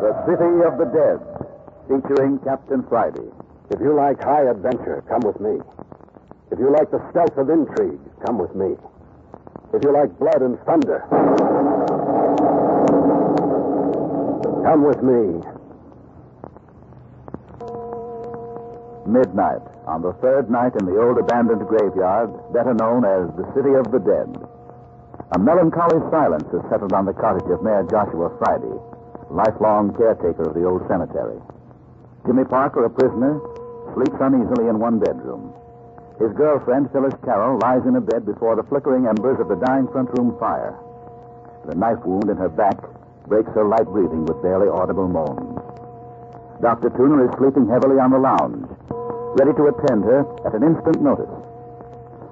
The City of the Dead, featuring Captain Friday. If you like high adventure, come with me. If you like the stealth of intrigue, come with me. If you like blood and thunder, come with me. Midnight, on the third night in the old abandoned graveyard, better known as the City of the Dead. A melancholy silence has settled on the cottage of Mayor Joshua Friday, lifelong caretaker of the old cemetery. Jimmy Parker, a prisoner, sleeps uneasily in one bedroom. His girlfriend, Phyllis Carroll, lies in a bed before the flickering embers of the dying front room fire. The knife wound in her back breaks her light breathing with barely audible moans. Dr. Tooner is sleeping heavily on the lounge, ready to attend her at an instant notice.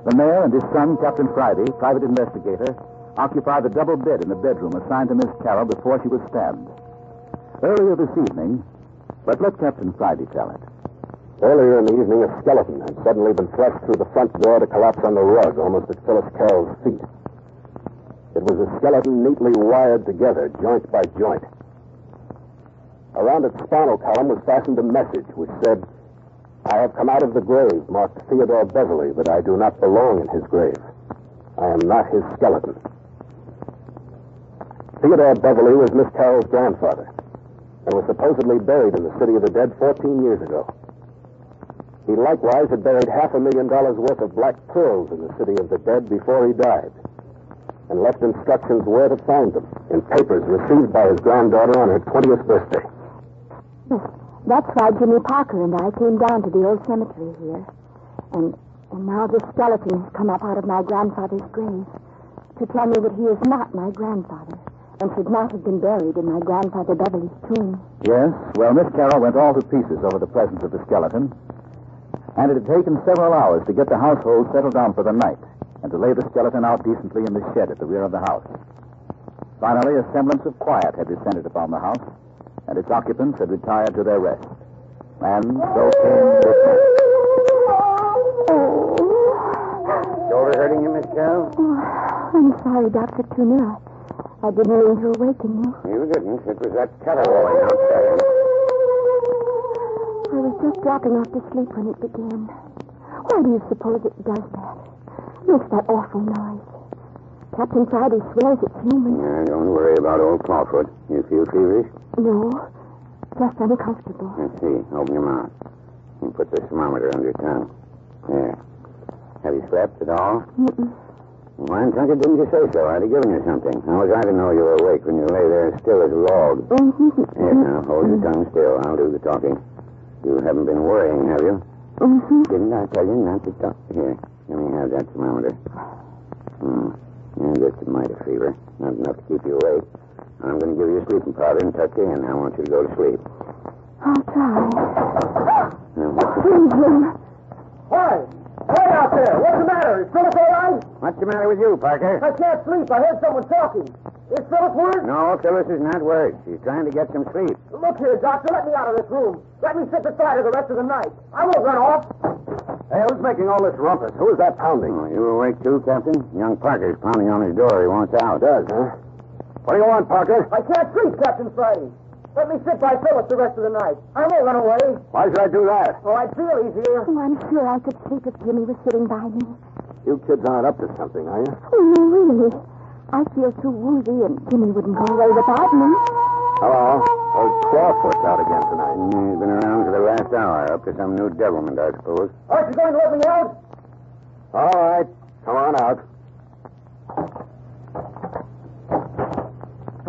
The mayor and his son, Captain Friday, private investigator, occupy the double bed in the bedroom assigned to Miss Carroll before she was stabbed. Earlier this evening, but let Captain Friday tell it. Earlier in the evening, a skeleton had suddenly been thrust through the front door to collapse on the rug, almost at Phyllis Carroll's feet. It was a skeleton neatly wired together, joint by joint. Around its spinal column was fastened a message which said, "I have come out of the grave, marked Theodore Beverly, but I do not belong in his grave. I am not his skeleton." Theodore Beverly was Miss Carroll's grandfather and was supposedly buried in the City of the Dead 14 years ago. He likewise had buried $500,000 worth of black pearls in the City of the Dead before he died, and left instructions where to find them in papers received by his granddaughter on her 20th birthday. That's why Jimmy Parker and I came down to the old cemetery here. And now this skeleton has come up out of my grandfather's grave to tell me that he is not my grandfather and should not have been buried in my grandfather Beverly's tomb. Yes, well, Miss Carroll went all to pieces over the presence of the skeleton, and it had taken several hours to get the household settled down for the night and to lay the skeleton out decently in the shed at the rear of the house. Finally, a semblance of quiet had descended upon the house, and its occupants had retired to their rest. And so came midnight. Shoulder hurting you, Miss Carroll? Oh, I'm sorry, Dr. Tooner. I didn't mean to awaken you. You didn't. It was that kettle rolling outside. I was just dropping off to sleep when it began. Why do you suppose it does that? Makes that awful noise. Captain Friday swears it's human. Don't worry about old Clawfoot. You feel feverish? No, just uncomfortable. Let's see. Open your mouth. And put the thermometer under your tongue. There. Have you slept at all? Mm-mm. Why, Tunker, didn't you say so? I'd have given you something. How was I to know you were awake when you lay there still as a log? Mm-hmm. Here, now, hold your tongue still. I'll do the talking. You haven't been worrying, have you? Mm-hmm. Didn't I tell you not to talk? Here, let me have that thermometer. Just a mite of fever. Not enough to keep you awake. I'm going to give you a sleeping powder and tuck you in. I want you to go to sleep. I'll try. Hi! Hey out there! What's the matter? Is Phyllis all right? What's the matter with you, Parker? I can't sleep. I heard someone talking. Is Phyllis worried? No, Phyllis is not worried. She's trying to get some sleep. Look here, Doctor. Let me out of this room. Let me sit beside her the rest of the night. I won't run off. Hey, who's making all this rumpus? Who is that pounding? Oh, you awake too, Captain? Young Parker's pounding on his door. He wants out. Does, huh? What do you want, Parker? I can't sleep, Captain Friday. Let me sit by Phyllis the rest of the night. I won't run away. Why should I do that? Oh, I'd feel easier. Oh, I'm sure I could sleep if Jimmy was sitting by me. You kids aren't up to something, are you? Oh, no, really. I feel too woozy, and Jimmy wouldn't go away without me. Hello. Old Clawfoot's out again tonight. He's been around for the last hour, up to some new devilment, I suppose. Aren't you going to let me out? All right. Come on out.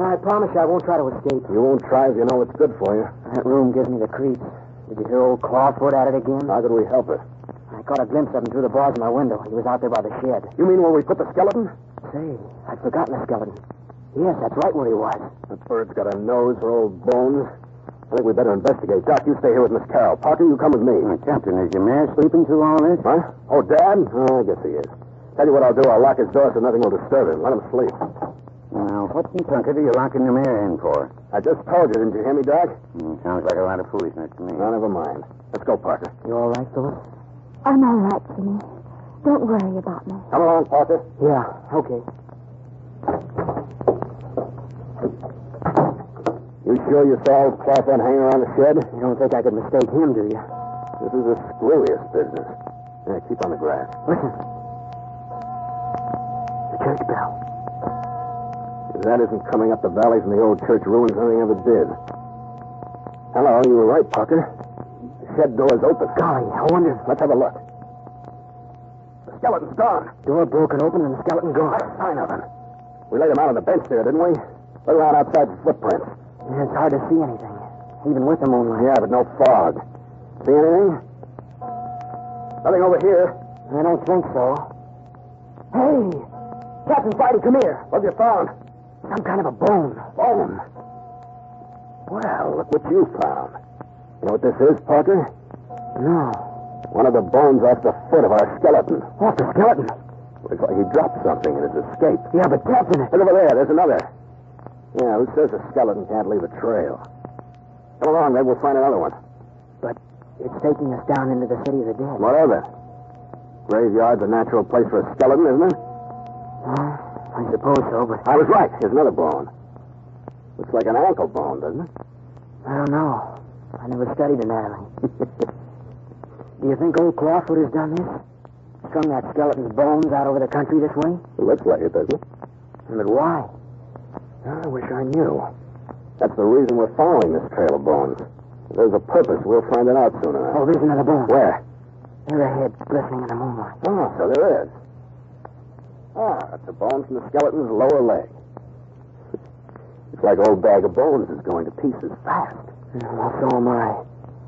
I promise you I won't try to escape. You won't try if you know what's good for you. That room gives me the creeps. Did you hear old Clawfoot at it again? How could we help it? I caught a glimpse of him through the bars of my window. He was out there by the shed. You mean where we put the skeleton? Say, I'd forgotten the skeleton. Yes, that's right where he was. That bird's got a nose for old bones. I think we'd better investigate. Doc, you stay here with Miss Carroll. Parker, you come with me. Captain, is your mayor sleeping through all this? Huh? Oh, Dad? Oh, I guess he is. Tell you what I'll do. I'll lock his door so nothing will disturb him. Let him sleep. Now, what in Tunker do you locking the mayor in for? I just told you. Didn't you hear me, Doc? Sounds like a lot of foolishness to me. No, never mind. Let's go, Parker. You all right, Phyllis? I'm all right, Jimmy. Don't worry about me. Come along, Parker. Yeah, okay. You sure you saw old Clawson hanging around the shed? You don't think I could mistake him, do you? This is the screwiest business. Yeah, keep on the grass. Listen. The church bell. If that isn't coming up the valley from the old church ruins, nothing ever did. Hello, you were right, Parker. The shed door is open. Golly, I wonder. Let's have a look. The skeleton's gone. Door broken open and the skeleton gone. Not a sign of him. We laid him out on the bench there, didn't we? Look around outside the footprints. Yeah, it's hard to see anything, even with the moonlight. Yeah, but no fog. See anything? Nothing over here. I don't think so. Hey! Captain Friday, come here. What have you found? Some kind of a bone. Bone. Well, look what you found. You know what this is, Parker? No. One of the bones off the foot of our skeleton. Off the skeleton? Looks like he dropped something in his escape. Yeah, but Captain... Look over there. There's another. Yeah, who says a skeleton can't leave a trail? Come along, maybe we'll find another one. But it's taking us down into the city of the dead. What of it? Graveyard's a natural place for a skeleton, isn't it? I suppose so, but... I was right. Here's another bone. Looks like an ankle bone, doesn't it? I don't know. I never studied anatomy. Do you think old Clawfoot has done this? Strung that skeleton's bones out over the country this way? It looks like it, doesn't it? But why? I wish I knew. That's the reason we're following this trail of bones. If there's a purpose, we'll find it out soon enough. Oh, there's another bone. Where? There's a head glistening in the moonlight. Oh, so there is. Ah, that's a bone from the skeleton's lower leg. It's like old bag of bones is going to pieces fast. Well, so am I.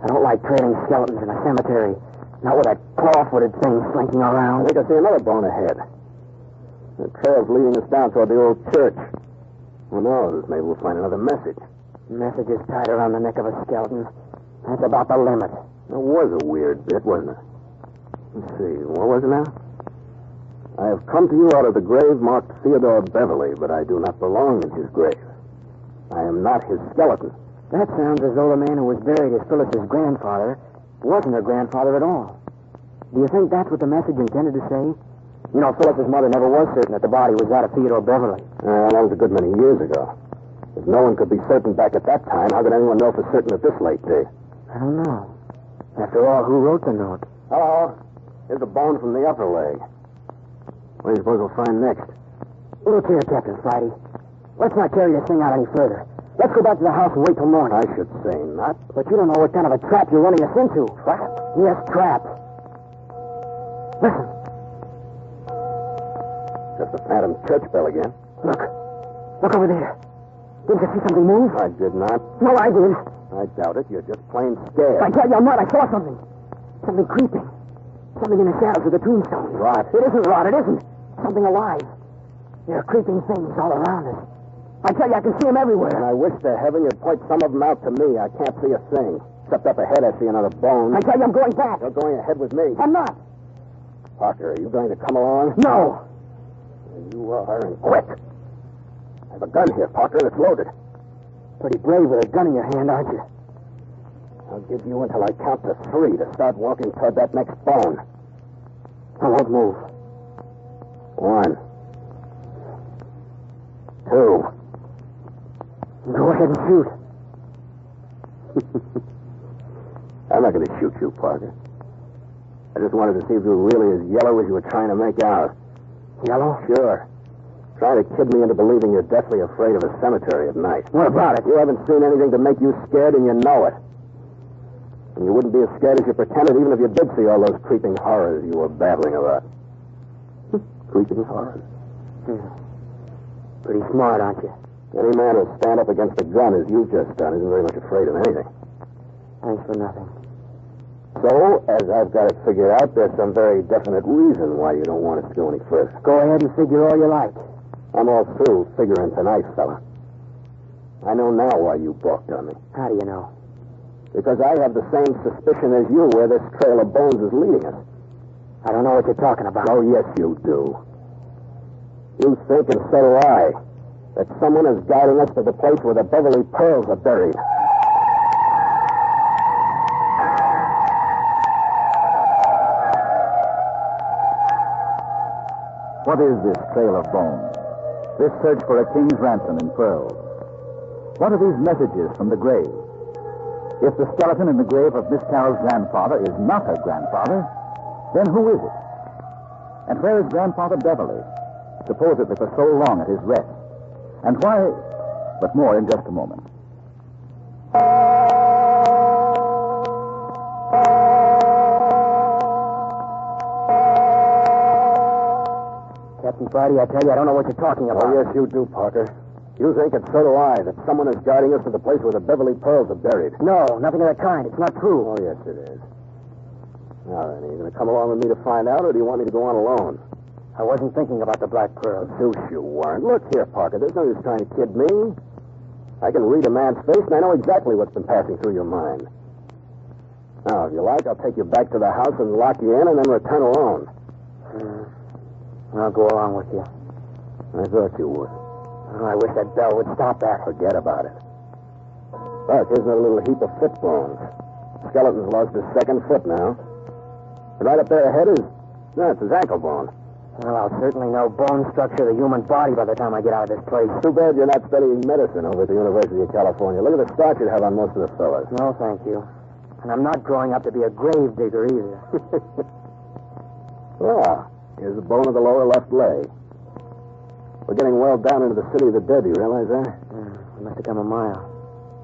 I don't like trailing skeletons in a cemetery. Not with that claw-footed thing slinking I around. think I see another bone ahead. The trail's leading us down toward the old church. Who knows? Maybe we'll find another message. Messages tied around the neck of a skeleton. That's about the limit. It was a weird bit, wasn't it? Let's see. What was it now? I have come to you out of the grave marked Theodore Beverly, but I do not belong in his grave. I am not his skeleton. That sounds as though the man who was buried as Phyllis's grandfather wasn't her grandfather at all. Do you think that's what the message intended to say? You know, Phyllis's mother never was certain that the body was that of Theodore Beverly. That was a good many years ago. If no one could be certain back at that time, how could anyone know for certain at this late day? I don't know. After all, who wrote the note? Hello. Here's a bone from the upper leg. What do you suppose we'll find next? Look here, Captain Friday. Let's not carry this thing out any further. Let's go back to the house and wait till morning. I should say not. But you don't know what kind of a trap you're running us into. Trap? Yes, trap. Listen. Just the phantom church bell again. Look. Look over there. Didn't you see something move? I did not. No, I did. I doubt it. You're just plain scared. I tell you, I'm not. I saw something. Something creeping. Something in the shadows of the tombstones. Rot. It isn't rot. It isn't. Something alive. There are creeping things all around us. I tell you, I can see them everywhere. And I wish to heaven you'd point some of them out to me. I can't see a thing. Except up ahead, I see another bone. I tell you, I'm going back. You're going ahead with me. I'm not. Parker, are you going to come along? No. You are, and quick. I have a gun here, Parker, and it's loaded. Pretty brave with a gun in your hand, aren't you? I'll give you until I count to 3 to start walking toward that next bone. I won't move. 1, 2. Go ahead and shoot. I'm not going to shoot you, Parker. I just wanted to see if you were really as yellow as you were trying to make out. Yellow? Sure. Trying to kid me into believing you're deathly afraid of a cemetery at night. What about it? You haven't seen anything to make you scared, and you know it. And you wouldn't be as scared as you pretended, even if you did see all those creeping horrors you were babbling about. Creeping horrors? Pretty smart, aren't you? Any man who'll stand up against a gun, as you've just done, isn't very much afraid of anything. Thanks for nothing. So, as I've got it figured out, there's some very definite reason why you don't want us to go any further. Go ahead and figure all you like. I'm all through figuring tonight, fella. I know now why you balked on me. How do you know? Because I have the same suspicion as you where this trail of bones is leading us. I don't know what you're talking about. Oh, yes, you do. You think, and so do I, that someone is guiding us to the place where the Beverly pearls are buried. What is this trail of bones? This search for a king's ransom in pearls? What are these messages from the grave? If the skeleton in the grave of Miss Carroll's grandfather is not her grandfather, then who is it? And where is Grandfather Beverly, supposedly for so long at his rest? And why... But more in just a moment. Captain Friday, I tell you, I don't know what you're talking about. Oh, yes, you do, Parker. You think, and so do I, that someone is guiding us to the place where the Beverly pearls are buried. No, nothing of that kind. It's not true. Oh, yes, it is. Now then, are you going to come along with me to find out, or do you want me to go on alone? I wasn't thinking about the black pearls. Deuce, you weren't. Look here, Parker, there's no use trying to kid me. I can read a man's face, and I know exactly what's been passing through your mind. Now, if you like, I'll take you back to the house and lock you in and then return alone. I'll go along with you. I thought you would. Oh, I wish that bell would stop that. Forget about it. Look, here's a little heap of foot bones. Skeleton's lost his second foot now. And right up there ahead is... That's his ankle bone. Well, I'll certainly know bone structure of the human body by the time I get out of this place. Too bad you're not studying medicine over at the University of California. Look at the starch you'd have on most of the fellas. No, thank you. And I'm not growing up to be a grave digger either. Well, here's the bone of the lower left leg. We're getting well down into the city of the dead. Do you realize that? We must have come a mile.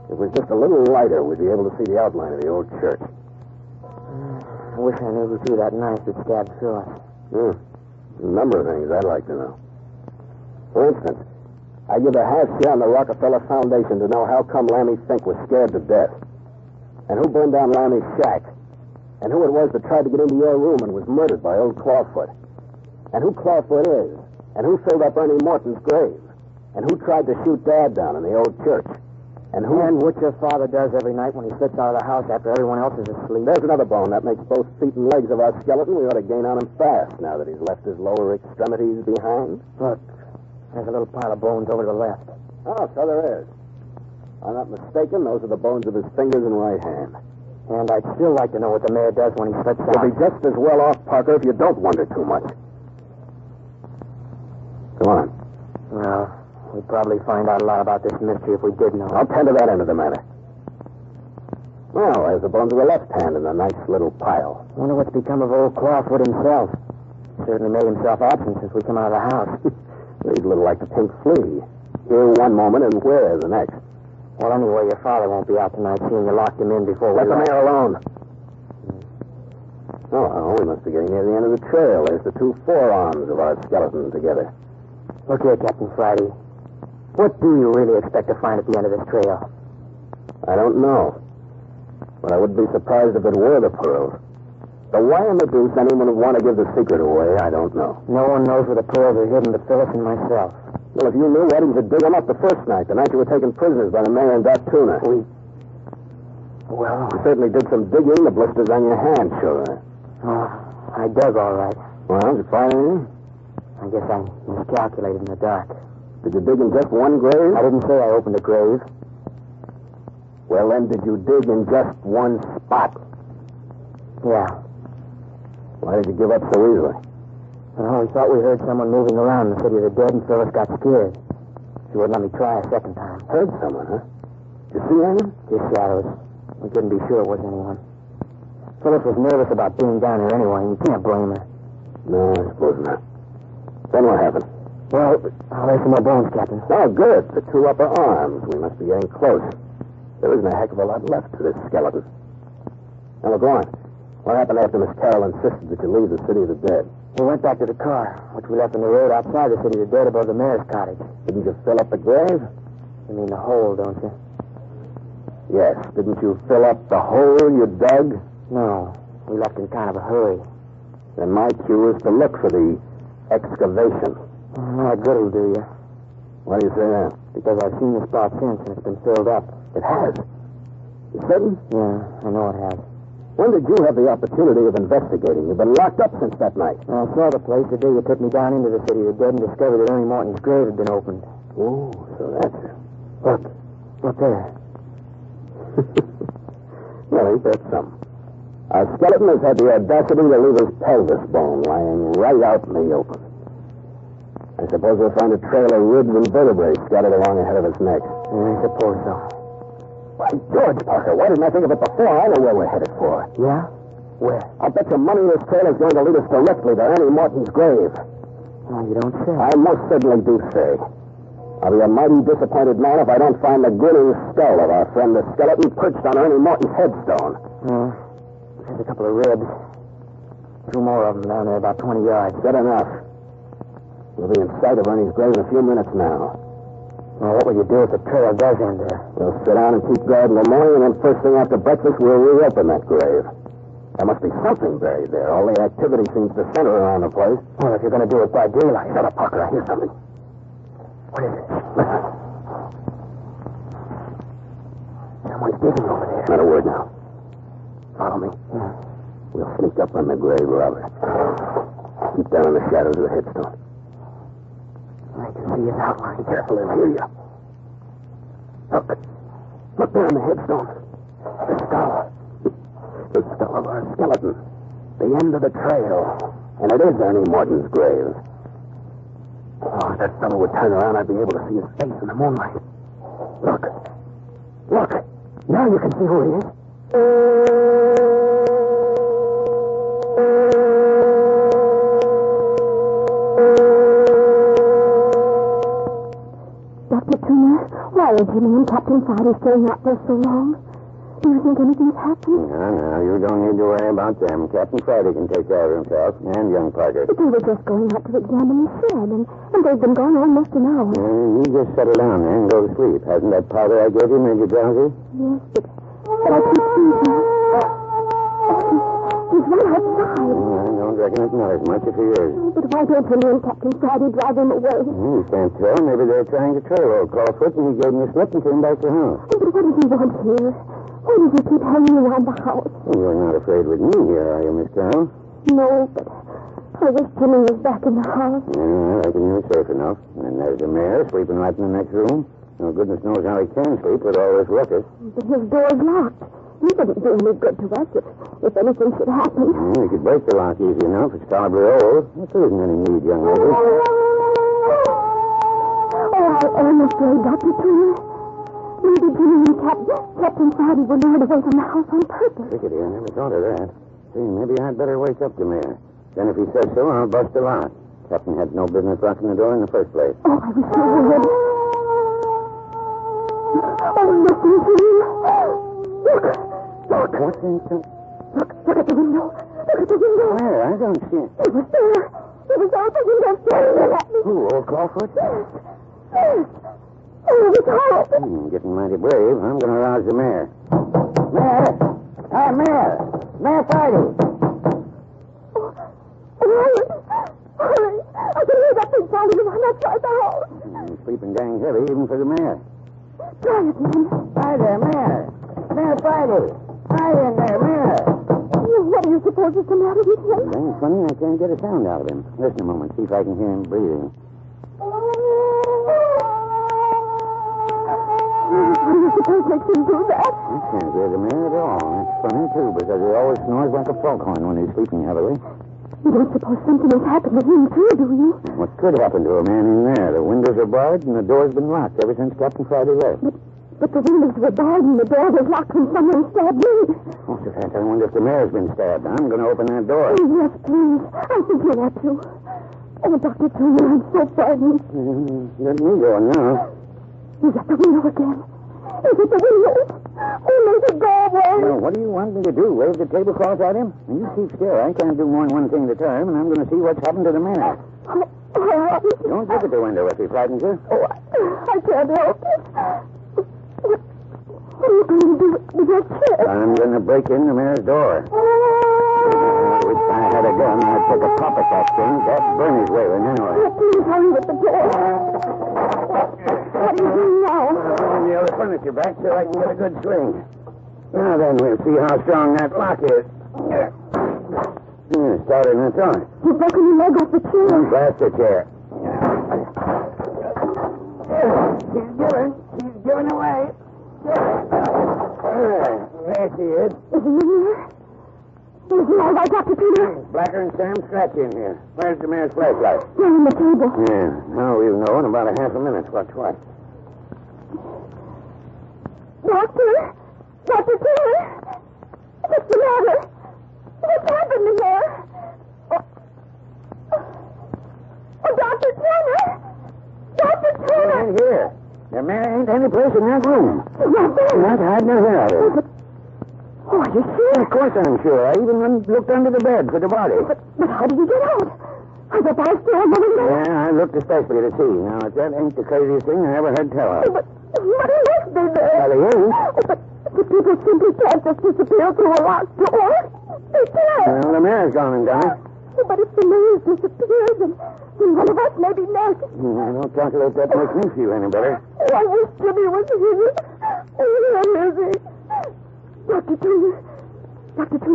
If it was just a little lighter, we'd be able to see the outline of the old church. I wish I knew who threw that knife that stabbed through us. A number of things I'd like to know. For instance, I'd give a half share on the Rockefeller Foundation to know how come Lammy Fink was scared to death. And who burned down Lammy's shack. And who it was that tried to get into your room and was murdered by old Clawfoot. And who Clawfoot is. And who filled up Ernie Morton's grave. And who tried to shoot Dad down in the old church. And what your father does every night when he slips out of the house after everyone else is asleep. There's another bone. That makes both feet and legs of our skeleton. We ought to gain on him fast now that he's left his lower extremities behind. Look, there's a little pile of bones over to the left. Oh, so there is. If I'm not mistaken, those are the bones of his fingers and right hand. And I'd still like to know what the mayor does when he slips out. You'll be just as well off, Parker, if you don't wonder too much. Come on. Well, we'd probably find out a lot about this mystery if we did know. I'll tend to that end of the matter. Well, there's the bones of the left hand in a nice little pile. Wonder what's become of old Clawfoot himself. Certainly made himself absent since we come out of the house. He's a little like the pink flea. Here one moment and where the next. Well, anyway, your father won't be out tonight, seeing you locked him in before we Let the mayor alone. Oh, we must be getting near the end of the trail. There's the two forearms of our skeleton together. Look here, Captain Friday. What do you really expect to find at the end of this trail? I don't know. But I wouldn't be surprised if it were the pearls. But why in the deuce anyone would want to give the secret away, I don't know. No one knows where the pearls are hidden but Phyllis and myself. Well, if you knew, why didn't you dig them up the first night, the night you were taken prisoners by the mayor and Doc Tuna? Well... You certainly did some digging. The blisters on your hand show that. Oh, I dug all right. Well, did you find anything? I guess I miscalculated in the dark. Did you dig in just one grave? I didn't say I opened a grave. Well, then, did you dig in just one spot? Yeah. Why did you give up so easily? Well, we thought we heard someone moving around in the city of the dead, and Phyllis got scared. She wouldn't let me try a second time. Heard someone, huh? Did you see anything? Just shadows. We couldn't be sure it was anyone. Phyllis was nervous about being down here anyway, and you can't blame her. No, I suppose not. Then what happened? Well, there's some more bones, Captain. Oh, good. The two upper arms. We must be getting close. There isn't a heck of a lot left to this skeleton. Now, go on. What happened after Miss Carroll insisted that you leave the city of the dead? We went back to the car, which we left on the road outside the city of the dead above the mayor's cottage. Didn't you fill up the grave? You mean the hole, don't you? Yes. Didn't you fill up the hole you dug? No. We left in kind of a hurry. Then my cue is to look for the excavation. Not good will do you. Why do you say that? Because I've seen the spot since, and it's been filled up. It has. You certain? Yeah, I know it has. When did you have the opportunity of investigating? You've been locked up since that night. I saw the place the day you took me down into the city of the dead and discovered that Ernie Morton's grave had been opened. Oh, so that's it. Look there. Well, ain't that something? Our skeleton has had the audacity to leave his pelvis bone lying right out in the open. I suppose we'll find a trail of ribs and vertebrae scattered along ahead of his neck. I suppose so. Why, George Parker, why didn't I think of it before? I know where we're headed for. Yeah? Where? I'll bet your money this trail is going to lead us directly to Annie Morton's grave. Oh, you don't say. I most certainly do say. I'll be a mighty disappointed man if I don't find the grinning skull of our friend the skeleton perched on Ernie Morton's headstone. There's a couple of ribs. 2 more of them down there, about 20 yards. Good enough. We'll be in sight of Ernie's grave in a few minutes now. Well, what will you do if the trail does end there? We'll sit down and keep guard in the morning, and then first thing after breakfast, we'll reopen that grave. There must be something buried there. All the activity seems to center around the place. Well, if you're going to do it by daylight. Shut up, Parker. I hear something. What is it? Listen. Someone's digging over there. Not a word now. Follow me. Yeah. We'll sneak up on the grave robber. Keep down in the shadows of the headstone. I can see his outline. Be careful, he'll hear you. Look. Look there on the headstone. The skull. The skull of our skeleton. The end of the trail. And it is Ernie Morton's grave. Oh, if that fellow would turn around, I'd be able to see his face in the moonlight. Look. Look. Now you can see who he is. Dr. Turner, why are Jimmy and Captain Friday staying out there so long? Do you think anything's happened? No, you don't need to worry about them. Captain Friday can take care of himself, and young Parker. But they were just going out to examine the shed, and they've been gone almost an hour. You just settle down there and go to sleep. Hasn't that powder I gave you made you drowsy? Yes, but I keep thinking. He's right outside. I don't reckon it's not as much if he is. But why don't Jimmy and Captain Friday drive him away? You can't tell. Maybe they're trying to trail old Clawfoot, and he gave him a slip and came back to the house. But what does he want here? Why does he keep hanging around the house? You're not afraid with me here, are you, Miss Carroll? No, but I wish Jimmy was back in the house. Yeah, I reckon you're safe enough. And there's the mayor sleeping right in the next room. No goodness knows how he can sleep with all this ruckus. But his door's locked. He wouldn't do any good to us if anything should happen. We could break the lock easy enough. It's tolerably old. But there isn't any need, young lady. Oh, I am afraid, Dr. Turner. Maybe Jimmy and Captain Friday were lured away from the house on purpose. Crickety, I never thought of that. See, maybe I'd better wake up the mayor. Then if he says so, I'll bust the lock. Captain had no business locking the door in the first place. Oh, I wish you would. Oh, listen to me. Look. What's inside? Look at the window. Look at the window. Where? I don't see it. It was there. It was out the window staring at me. Who, old Clawfoot? Yes. Oh, it was horrible. Getting mighty brave. I'm going to rouse the mayor. Mayor! Hi, Mayor! Mayor Friday! Hurry. I can hear that big volume on that side of the house. Sleeping dang heavy, even for the mayor. Try it, man. Hi there, Mayor. Mayor Friday. Hi in there, Mayor. What do you suppose is the matter with him? Dang funny, I can't get a sound out of him. Listen a moment, see if I can hear him breathing. What do you suppose makes him do that? I can't hear the mayor at all. It's funny, too, because he always snores like a foghorn when he's sleeping heavily. You don't suppose something has happened to him, too, do you? What could happen to a man in there? The windows are barred and the door's been locked ever since Captain Friday left. But the windows were barred and the door was locked when someone stabbed me. Oh, Sir, I wonder if the mayor's been stabbed. I'm going to open that door. Oh, yes, please. I think you ought to. Oh, Dr. Turner, I'm so frightened. Let me go now. He's at the window again. He's at the window. Oh, make it go away. Well, what do you want me to do? Wave the tablecloth at him? You keep still. I can't do more than one thing at a time, and I'm going to see what's happened to the mayor. Don't look at the window if he frightens you. Oh, I can't help it. What are you going to do with that chair? I'm going to break in the mayor's door. I wish I had a gun. I'd take a pop at that thing. That Bernie's wailing anyway. Oh, please hurry with the door. What are you doing now? Bring the other furniture back so I can get a good swing. Now then, we'll see how strong that lock is. Started in the door. You've broken your leg off the chair. Blast the chair. She's giving away. There she is. Is he in here? Is he all right, Dr. Peter? It's blacker than Sam Scratch in here. Where's the mayor's flashlight? Here on the table. Yeah, now we'll know in about a half a minute what's what. Doctor? Dr. Peter? What's the matter? What's happened in there? Oh, Dr. Turner! Dr. Turner! In here. The mayor ain't any place in that room. He's not there. Not hiding or hiding. Oh, are you sure? Of course I'm sure. I even looked under the bed for the body. But how did you get out? Are the bars still moving there? Yeah, I looked especially to see. Now, if that ain't the craziest thing I ever heard tell of. But he must be there. Well, he ain't. Oh, but the people simply can't just disappear through a locked door. They can't. Well, the mayor's gone and done it. Oh, but if the mayor's disappeared, then one of us may be next. I don't calculate that makes me feel any better. Oh, I wish Jimmy was here. Oh, where is he? Dr. Turner,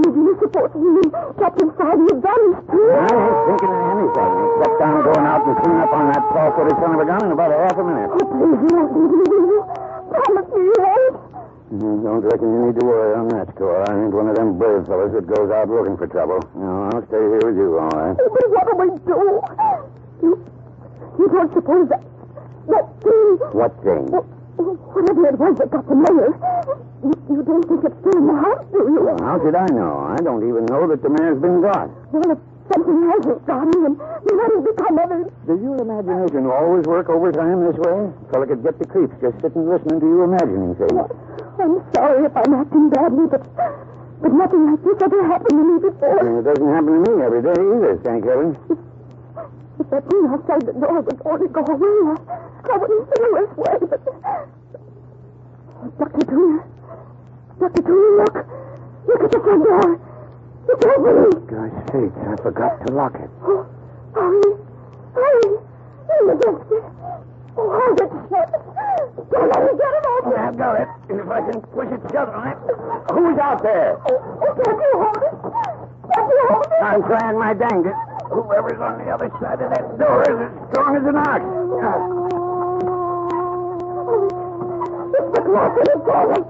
do you suppose he and Captain Friday have vanished too? I ain't thinking of anything except I'm going out and clean up on that tall-footed son of a gun in about a half a minute. Oh, please, you won't leave me, will you? Promise me you won't. Don't reckon you need to worry on that score. I ain't one of them brave fellas that goes out looking for trouble. No, I'll stay here with you, all right. Oh, but what do we do? You don't suppose that thing... What thing? Whatever it was that got the mayor. You don't think it's still in the house, do you? Well, how should I know? I don't even know that the mayor's been got. Well, if something hasn't got him, then let him become evidence. Does your imagination always work overtime this way? A fella could get the creeps just sitting listening to you imagining things. I'm sorry if I'm acting badly, but nothing like this ever happened to me before. And it doesn't happen to me every day either, thank heaven. If that thing outside the door would only go away, I wouldn't feel this way, but... Dr. Turner, look at the front door. It's opening. Gosh sakes, I forgot to lock it. Oh, hurry. In against it. Oh, hold it shut. Don't let me get it open. I've got it. If I can push it shut on it. Who's out there? Oh, can't you hold it? I'm trying my dangest. Whoever's on the other side of that door is as strong as an ox. It's the clock in the corner.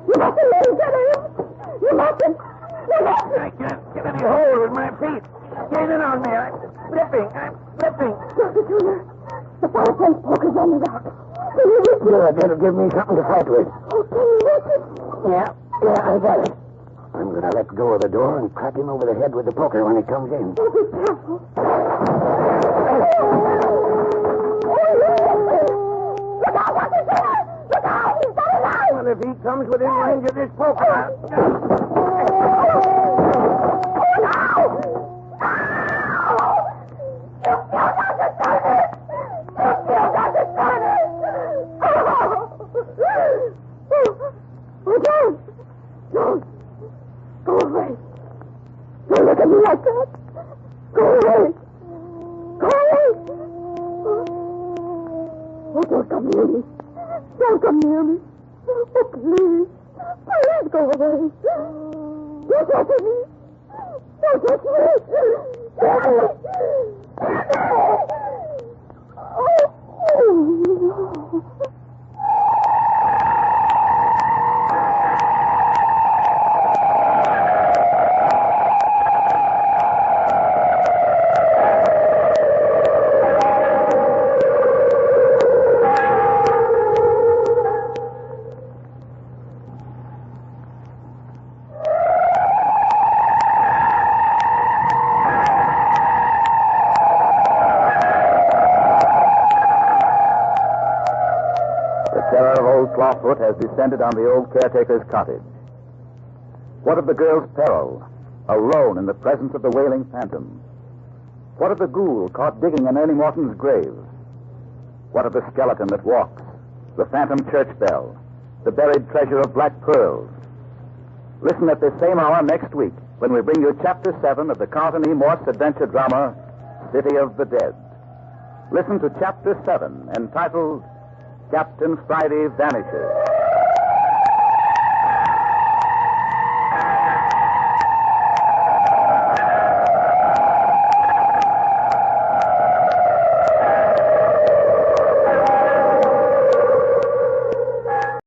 You mustn't let him get in. You mustn't. I can't get any hold with my feet. Gaining on me. I'm slipping. Dr. Turner, the fireplace poker's on the rock. Can you reach it? Good. That'll give me something to fight with. Oh, can you reach it? Yeah, I got it. I'm going to let go of the door and crack him over the head with the poker when he comes in. Oh, be careful. Look out, Dr. Turner! Look out! He's got a knife! Well, if he comes within range of this poker, Go away. Don't look at me like that. Go away. Oh, don't come near me. Oh, please. Please go away. Don't touch me. Clawfoot has descended on the old caretaker's cottage. What of the girl's peril, alone in the presence of the wailing phantom? What of the ghoul caught digging in Ernie Morton's grave? What of the skeleton that walks, the phantom church bell, the buried treasure of black pearls? Listen at this same hour next week when we bring you Chapter 7 of the Carlton E. Morse adventure drama, City of the Dead. Listen to Chapter 7, entitled Captain Friday Vanishes.